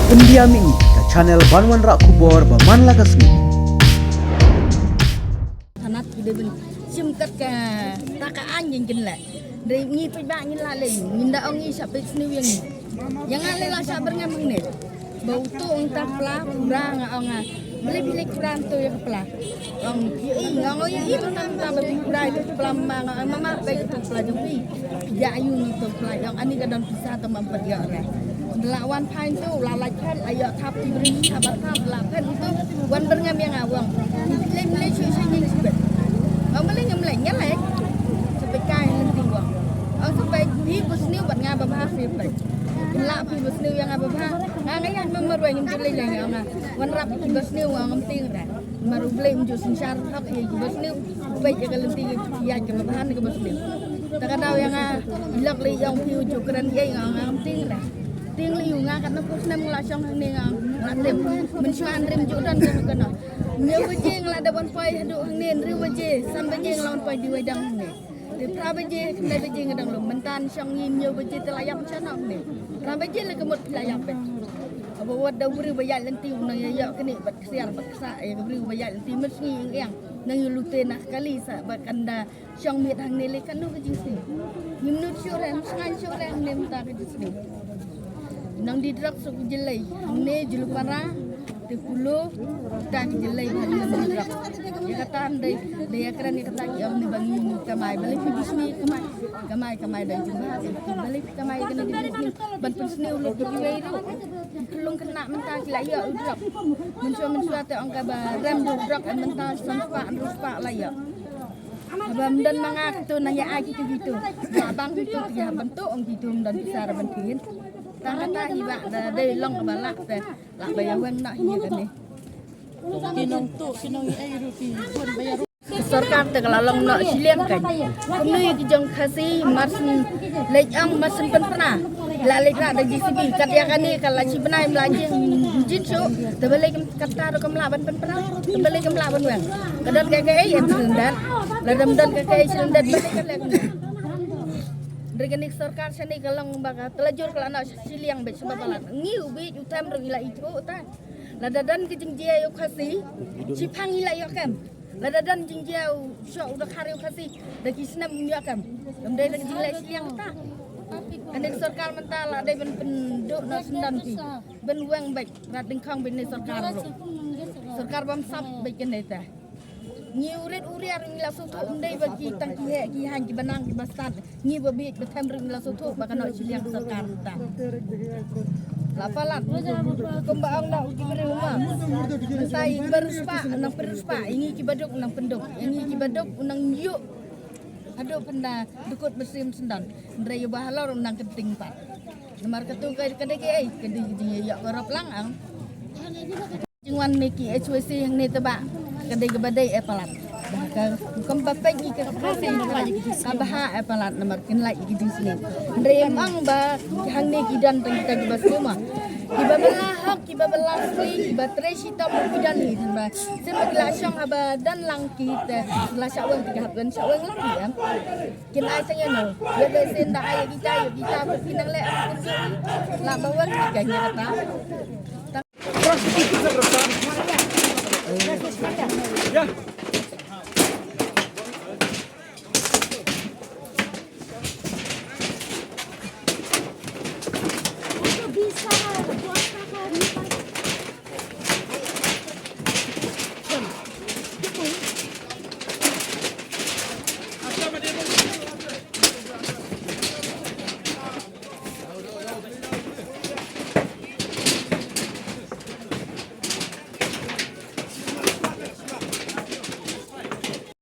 pendiam ini ke channel Banwan Rak Kubor Baman Lagasmi. Hanat kita beli simkat ke takaan yang jelas. Dari ni pibak ni lah lagi. Minda orang ni siapa sendiri yang ni. Jangan lelah siapa dengan mengenai. Bau tu orang tak pelah kurang orang. Beli kurang tu yang pelah. Orang orang ini mentang beli kurang itu pelah mama baik itu pelah jumpi. Jayu itu pelah yang ani kadang pisah atau memperdiak orang. Lawan pain tu lalai kan ayat tap diberi sahabat tap lapan itu wan byrngem yang awang. Beli cuci ni sebab. Orang beli nyelek sampai kai lenting wang. Orang sampai di busni buat ngapa bahas sampai. Kelak di busni yang ngapa bahas. Ngai yang memerlukan yang beli lagi orang. Wan rap di busni orang lenting dah. Maru beli menjual syar hak di busni baik jaga lenting ya ke bahas ke busni. Tak ada yang ilak li yang piu cukuran ye orang lenting dah. Ting liu nga kat nak pusna mula syong ni nga ngatim mensuan rim judan ke kana nyu beje ngla da bon pai hadu ni ri beje sam beje nglawan pai di wedang ni di pra beje kena beje ngadang lu mentan syong ni nyu beje telayap canok ni pra beje le kemut telayap be apa wad da beri bayat lenti nang ya kini bat kesiar bat kesa ya beri bayat lenti mesni yang nang yu lute nak kali sa bakanda syong mit hang ni le kanu ke jing ni minut syuran sangan syuran ni mta ke jing nongdih drok suku jelai, ni julu parah, 10 tak jelai hari nongdih drok. Dia kata andai dia kerana kata yang ni bangi kamai, balik pergi sini kamai dah jumpa, balik kamai kena di sini, bantu sini ulu pergi wairu, kelung kena mentah layak drok, mencuba tu angka rem drok, mentah ruspa layak. Abang dan mangak tu nanya ai gitu, abang itu dia bentuk orang gitu dan besar bentin. Kata hibak dari long balak teh lak bayar wen nak hiya kan ni kinong tu kinong ai rupi pun bayar सरकार te kalau long nak siliam kan kami ki jong khasi marsin lejang marsin pen pernah la lekra da GCB kat ya kan ni kalau si benai melaju jin su te balik kata ro kemlaban pen pernah te balik kemlaban wen kadat KKI yang selendat la dan KKI selendat balik kan lek Regenik sarkar sini kalau baga telajur kalau nak siliang bet sebab balat ngiu bet utam regila itu ta ladadan ke jingjia yo khasi sipang ila yo kam ladadan jingjia syok udah khari yo khasi daki senam yo kam ndai daki jingjia siliang ta kan sarkar mentala dai ben penduk no sendan ki ben wang bet rat dingkhang ben sarkar bam sap bet ken ta Nyiurit uriar ngila sutu undai bagi tang ki han ki banang ki basat nyi babit betam ngila sutu bakan nak siliang sarkar ta lapalan kembaang nak diberi rumah sai beruspa ini ki baduk nang penduk ini ki baduk nang yuk aduk penda dukut besim sendan ndrai bahalor nang kenting pa nomor ketu kadai ai kadai ya korop lang jingwan meki HWC yang ni tebak kadai gebadai apalat bukan bapak ni ke kasi kabaha apalat nomor kin like gitu sini remang ba hang ni kidan tang kita gebas semua kiba belah sli baterai sitam kidan ni ba semua gelasong aba dan lang kita gelas sawang tiga hablan sawang lagi ya kin ai saya no bebe senda ai kita berpinang le la bawang tiga nya kata Ya. Bisa